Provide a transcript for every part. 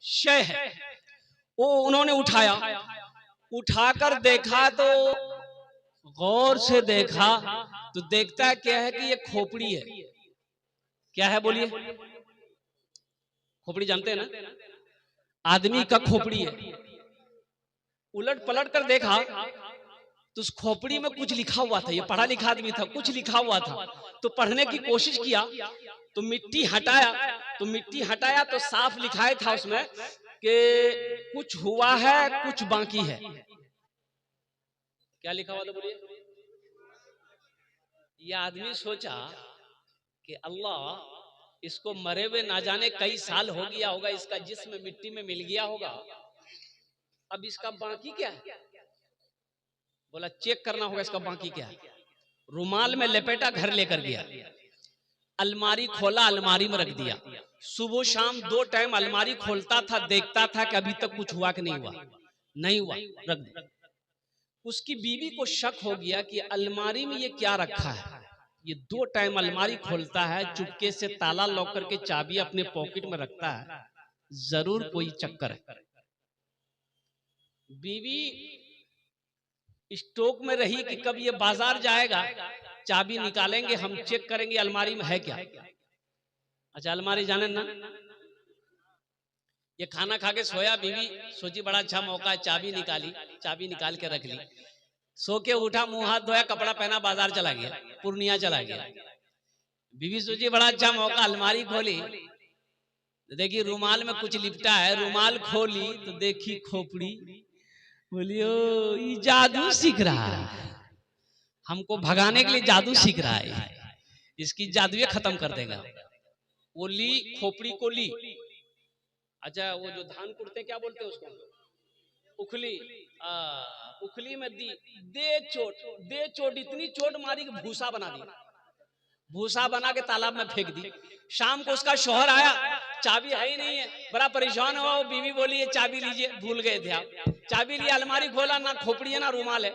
शय है। वो उन्होंने उठाया, उठाकर देखा तो गौर से देखा तो देखता है क्या है कि ये खोपड़ी है। क्या है बोलिए? खोपड़ी जानते हैं ना, आदमी का खोपड़ी है। उलट पलट कर देखा तो उस खोपड़ी में कुछ लिखा हुआ था। ये पढ़ा लिखा आदमी था, कुछ लिखा हुआ था। तो पढ़ने की कोशिश किया तो मिट्टी हटाया, तो साफ लिखाया था उसमें कि कुछ हुआ है कुछ बाकी है। क्या लिखा हुआ था बोलिए? ये आदमी सोचा कि अल्लाह, इसको मरे हुए ना जाने कई साल हो गया होगा, इसका जिस्म मिट्टी में मिल गया होगा, अब इसका बाकी क्या है? बोला चेक करना होगा इसका बाकी क्या है। रुमाल में लपेटा, घर लेकर गया, अलमारी खोला, अलमारी में रख दिया। सुबह शाम 2 टाइम अलमारी खोलता था, देखता था कि अभी तक कुछ हुआ कि नहीं हुआ। नहीं हुआ, रख दिया। उसकी बीवी को शक हो गया कि अलमारी में ये क्या रखा है। ये 2 टाइम अलमारी खोलता है, चुपके से ताला लॉक करके चाबी अपने पॉकेट में रखता है, जरूर कोई चक्कर है। बीवी स्टॉक में रही कि कब ये बाजार जाएगा, चाबी निकालेंगे, हम चेक करेंगे अलमारी में है क्या। अच्छा, अलमारी जाने ना, ये खाना खा के सोया, बीवी सोची बड़ा अच्छा मौका है, चाबी निकाली, चाबी निकाल के रख ली। सो के उठा, मुंह हाथ धोया, कपड़ा पहना, बाजार चला गया, पूर्णिया चला गया। बीवी सोची बड़ा अच्छा मौका, अलमारी खोली तो देखी रुमाल में कुछ लिपटा है। रुमाल खोली तो देखी खोपड़ी। बोलियो ये जादू सीख रहा है, हमको भगाने के लिए जादू सीख रहा है, इसकी जादुए खत्म कर देगा। वो ली, खोपड़ी को ली। अच्छा, वो जो धान कुटते क्या बोलते हैं उसको, उखली, उखली में दी, दे चोट, इतनी चोट मारी कि भूसा बना दी। भूसा बना के तालाब में फेंक दी। शाम को उसका शौहर आया, चाबी है ही नहीं है, बड़ा परेशान हुआ। वो बीवी बोली ये चाबी लीजिए, भूल गए थे आप। चाबी लिया, अलमारी खोला, ना खोपड़ी है ना रुमाल है।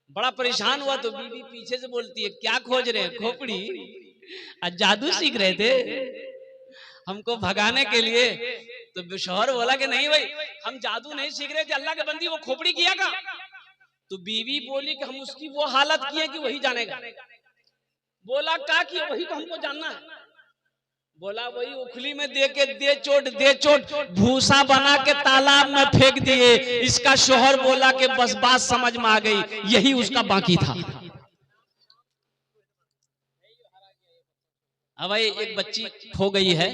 बड़ा परेशान हुआ तो बीवी पीछे से बोलती है क्या खोज रहे हैं? खोपड़ी। आज जादू सीख रहे थे हमको भगाने के लिए। तो शौहर बोला कि नहीं भाई, हम जादू नहीं सीख रहे थे, अल्लाह के बंदी वो खोपड़ी किया का। तो बीवी बोली कि हम उसकी वो हालत की है कि वही जानेगा। बोला क्या किया, वही तो हमको जानना है। बोला वही उखली में दे के दे चोट भूसा बना के तालाब में फेंक दिए। इसका शौहर बोला कि बस बात समझ में आ गई, यही उसका बाकी था। अब भाई एक बच्ची खो गई है,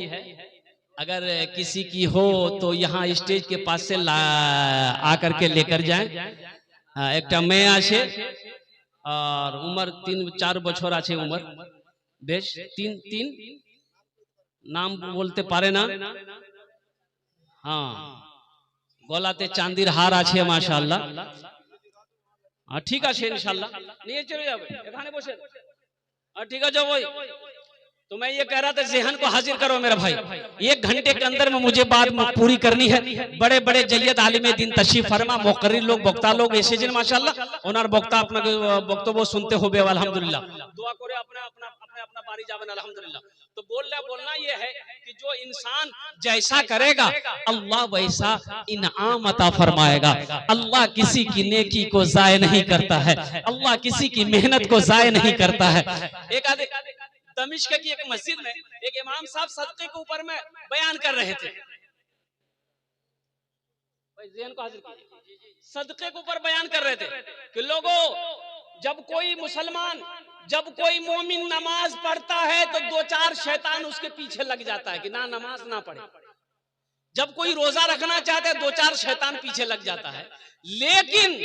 अगर किसी की हो तो यहाँ स्टेज के पास से आकर के लेकर जाएं। एक मैं आछे और उम्र 3-4 बछर आछे उम्र, बेश 3 नाम बोलते पारे ना। हाँ, गलाते चांदीर हार आछे माशाल्लाह। हाँ ठीक है इंशाल्लाह, নিয়ে চলে যাবে, এখানে বসে। ठीक है जाओ भाई। तो मैं ये कह रहा था ज़हन को हाजिर करो मेरा भाई, 1 घंटे के अंदर में मुझे बात पूरी करनी है। बड़े बड़े जय्यद आलिम दीन तशरीफ फरमा, मुकर्रिर लोग, वक्ता लोग ऐसे जिन माशाल्लाह ओनार वक्ता अपना वक्तव्य सुनते हो बे अल्हम्दुलिल्लाह। दुआ करे अपना अपना अपने अपना बारी जावन अल्हम्दुलिल्लाह। तो बोलना ये है कि जो इंसान जैसा करेगा अल्लाह वैसा इनाम अता फरमाएगा। अल्लाह किसी की नेकी को जाय नहीं करता है, अल्लाह किसी की मेहनत को जाय नहीं करता है। एक आधे दमिश्क की एक मस्जिद में एक इमाम साहब सदके के ऊपर में बयान कर रहे थे। सदके के ऊपर बयान कर रहे थे कि लोगों, जब कोई मुसलमान, जब कोई मोमिन नमाज पढ़ता है तो 2-4 शैतान उसके पीछे लग जाता है कि ना नमाज ना पढ़े। जब कोई रोजा रखना चाहता है 2-4 शैतान पीछे लग जाता है। लेकिन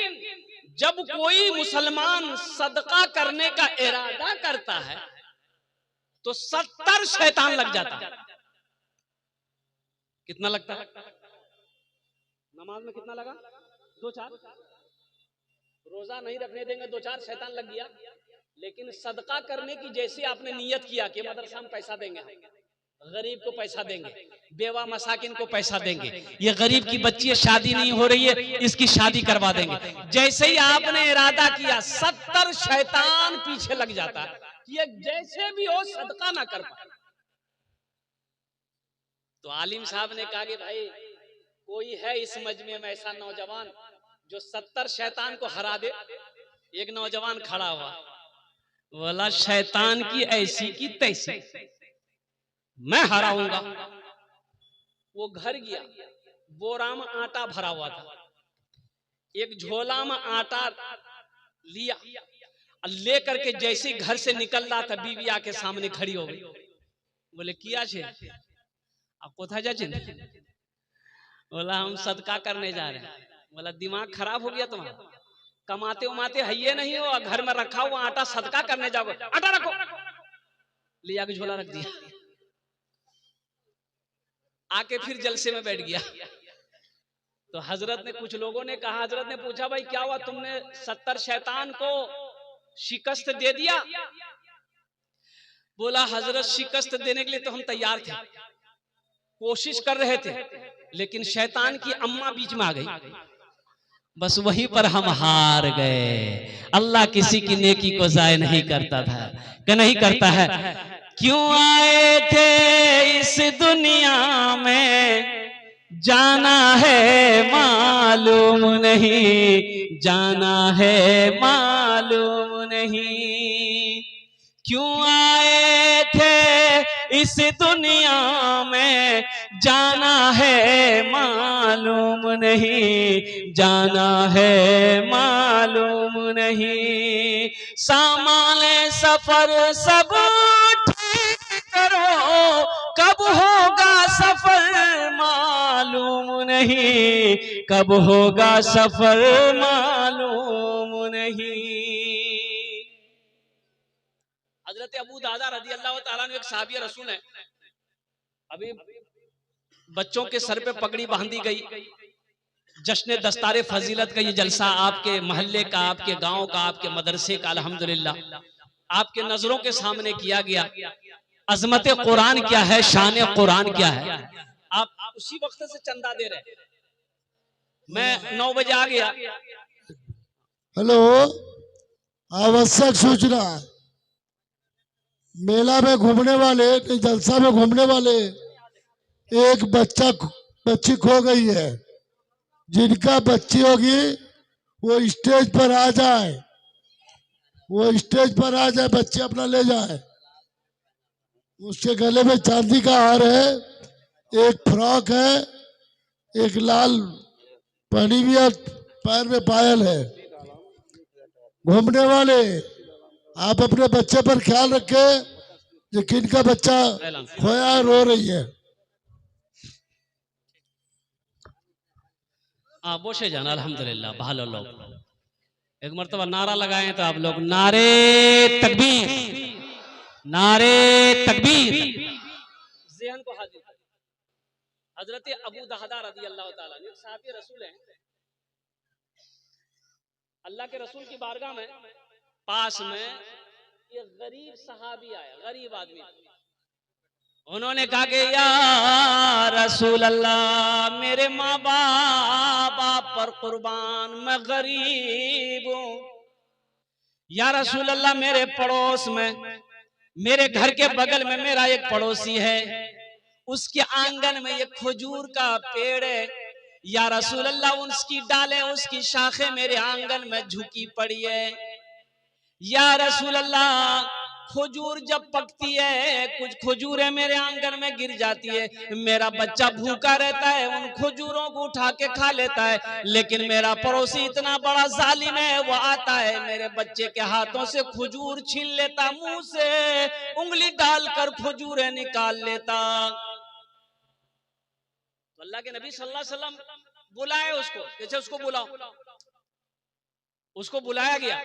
जब कोई मुसलमान सदका करने का इरादा करता है तो 70 शैतान लग जाता है। कितना लगता है? नमाज में कितना लगा? 2-4। रोजा नहीं रखने देंगे 2-4 शैतान लग गया। लेकिन सदका करने की जैसे आपने नियत किया कि मदरसा में पैसा देंगे, गरीब को पैसा देंगे, बेवा मसाकिन को पैसा देंगे, ये गरीब की बच्ची है शादी नहीं हो रही है इसकी शादी करवा देंगे, जैसे ही आपने इरादा किया 70 शैतान पीछे लग जाता है कि ये जैसे भी हो सदका ना कर पाए। तो आलिम साहब ने कहा कि भाई कोई है इस मजमे में ऐसा नौजवान जो 70 शैतान को हरा दे? एक नौजवान खड़ा हुआ, बोला शैतान की ऐसी की तैसी मैं हराऊंगा। वो घर गया, बोरा में आटा भरा हुआ था, एक झोला में आटा लिया, ले करके जैसे घर से निकल रहा था बीवी आके सामने खड़ी हो गई। बोले किया छे? आप कोथा जा? बोला हम सदका करने जा रहे हैं। बोला दिमाग खराब हो गया तुम्हारा, कमाते उमाते है ये नहीं हो, घर में रखा हुआ आटा सदका करने जाओगे? आटा रखो, ले जाके झोला रख दिया, आके फिर जलसे में बैठ गया। तो हजरत ने, कुछ लोगों ने कहा, हजरत ने पूछा भाई क्या हुआ, तुमने 70 शैतान को शिकस्त दे दिया? बोला हजरत शिकस्त देने के लिए तो हम तैयार थे, कोशिश कर रहे थे, लेकिन शैतान की अम्मा बीच में आ गई, बस वहीं पर हम हार गए। अल्लाह किसी की नेकी को जाय नहीं करता था, कि नहीं करता है। क्यों आए थे इस दुनिया में, जाना है मालूम नहीं, जाना है मालूम नहीं। क्यों आए थे इस दुनिया में, जाना है मालूम नहीं, जाना है मालूम नहीं। सामान सफर सब ठीक करो, कब होगा सफर मालूम नहीं, कब होगा सफर मालूम नहीं। हजरत अबू दादा रजी अल्लाह ताला ने, एक साहबी रसूल है, अभी बच्चों के सर पे पगड़ी बांधी गई, जश्न दस्तारे फजीलत का ये जलसा आपके मोहल्ले का, आपके गांव का, आपके मदरसे का अल्हम्दुलिल्लाह आपके नजरों के सामने किया गया। अजमत कुरान क्या है, शान कुरान क्या है, आप उसी वक्त से चंदा दे रहे। मैं 9 बजे आ गया। हेलो, आवश्यक सूचना, मेला में घूमने वाले, जलसा में घूमने वाले एक बच्ची खो गई है। जिनका बच्ची होगी वो स्टेज पर आ जाए, वो स्टेज पर आ जाए, बच्चे अपना ले जाए। उसके गले में चांदी का हार है, एक फ्रॉक है, एक लाल पहनी हुई है, पैर में पायल है। घूमने वाले आप अपने बच्चे पर ख्याल रखे, जो किनका बच्चा खोया रो रही है। বসে যান अल्हम्दुलिल्लाह, ভালো लोग। एक मर्तबा नारा लगाए तो आप लोग, नारे तकबीर, नारे तकबीर। ज़हन को हाजिर करें। हजरत अबू दहदा रज़ी अल्लाह ताला अन्हु साहबी रसूल हैं, अल्लाह के रसूल की बारगाह में पास में एक गरीब सहाबी आया, गरीब आदमी। उन्होंने कहा कि या रसूल अल्लाह, मेरे माँ बाप पर कुर्बान, मैं गरीब हूँ। या रसूल अल्लाह, मेरे पड़ोस में, मेरे घर के बगल में मेरा एक पड़ोसी है, उसके आंगन में एक खजूर का पेड़ है। या रसूल अल्लाह, उसकी डालें, उसकी शाखें मेरे आंगन में झुकी पड़ी है। या रसूल अल्लाह, खजूर जब पकती है, कुछ खजूरें मेरे आंगन में गिर जाती है, मेरा बच्चा भूखा रहता है, उन खजूरों को उठा के खा लेता है। लेकिन मेरा पड़ोसी इतना बड़ा जालिम है, वो आता है मेरे बच्चे के हाथों से खजूर छीन लेता, मुंह से उंगली डालकर खजूरें निकाल लेता। तो अल्लाह के नबी सल्लल्लाहु अलैहि वसल्लम बुलाए उसको, कैसे उसको बुलाओ, उसको बुलाया गया।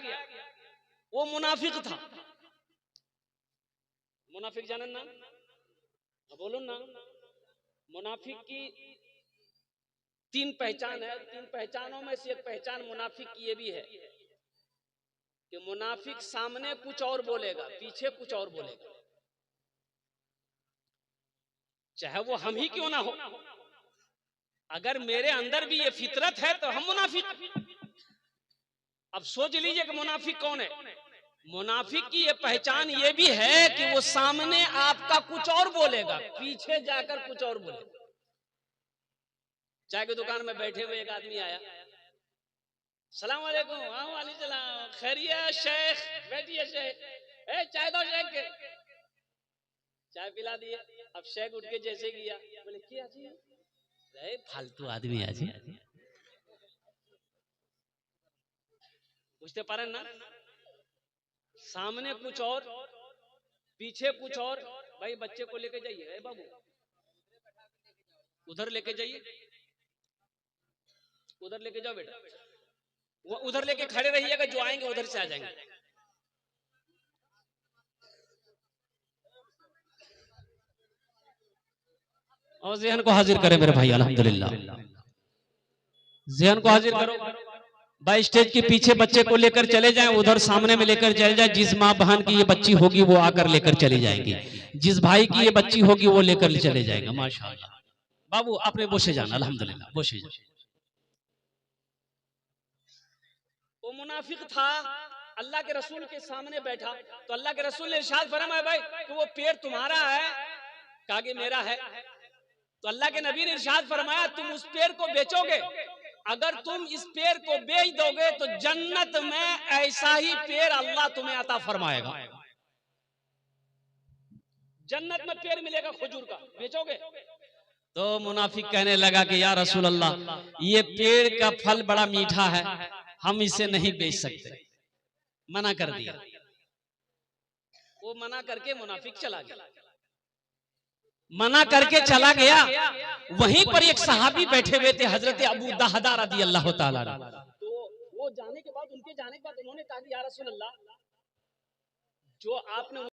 वो मुनाफिक था। मुनाफिक जानन ना, बोलो ना। मुनाफिक की 3 पहचान है। 3 पहचानों में से एक पहचान मुनाफिक की ये भी है कि मुनाफिक सामने कुछ और बोलेगा, पीछे कुछ और बोलेगा, चाहे वो हम ही क्यों ना हो। अगर मेरे अंदर भी ये फितरत है तो हम मुनाफिक। अब सोच लीजिए कि मुनाफिक कौन है। मुनाफिक की ये पहचान ये भी है कि वो सामने आपका कुछ और बोलेगा, पीछे जाकर कुछ और बोलेगा। चाय की दुकान में बैठे हुए एक आदमी आया, सलाम वालेकुम। हाँ वालेकुम सलाम, खैरियत शेख, बैठिए शेख, चाय दो शेख के। चाय पिला दिए। अब शेख उठ के जैसे गया, बोले क्या जी, अरे फालतू आदमी है जी, बुझते पारे ना, सामने कुछ और पीछे कुछ और। भाई बच्चे को लेके जाइए, बाबू उधर लेके जाइए, उधर लेके जाओ बेटा, वो उधर लेके खड़े रहिएगा, जो आएंगे उधर से आ जाएंगे। और ज़हन को हाजिर करें मेरे भाई, अल्हम्दुलिल्लाह ज़हन को हाजिर करो। भाई स्टेज के पीछे बच्चे को लेकर चले जाएं, उधर सामने में लेकर चले जाएं। जिस माँ बहन की ये बच्ची होगी वो आकर लेकर चली जाएंगी, जिस भाई की ये बच्ची होगी वो लेकर चले जाएगा। माशाअल्लाह बाबू आपने बोसे जाना, अल्हम्दुलिल्लाह बोसे जाना। वो मुनाफिक था, अल्लाह के रसूल के सामने बैठा, तो अल्लाह के रसूल ने इरशाद फरमाया भाई कि वो पेड़ तुम्हारा है, कहा कि मेरा है। तो अल्लाह के नबी ने इरशाद फरमाया तुम उस पेड़ को बेचोगे, अगर तुम इस पेड़ को बेच दोगे तो जन्नत में ऐसा ही पेड़ अल्लाह तुम्हें अता फरमाएगा। जन्नत में पेड़ मिलेगा खजूर का, बेचोगे? तो मुनाफिक कहने लगा कि या रसूल अल्लाह, ये पेड़ का फल बड़ा मीठा है, हम इसे नहीं बेच सकते, मना कर दिया। वो मना करके मुनाफिक चला गया, मना करके चला गया। वहीं पर एक सहाबी बैठे हुए थे, हजरत अबू दहदा रज़ी अल्लाह ताला। तो वो जाने के बाद, उनके जाने के बाद उन्होंने कहा कि या रसूल अल्लाह, जो आपने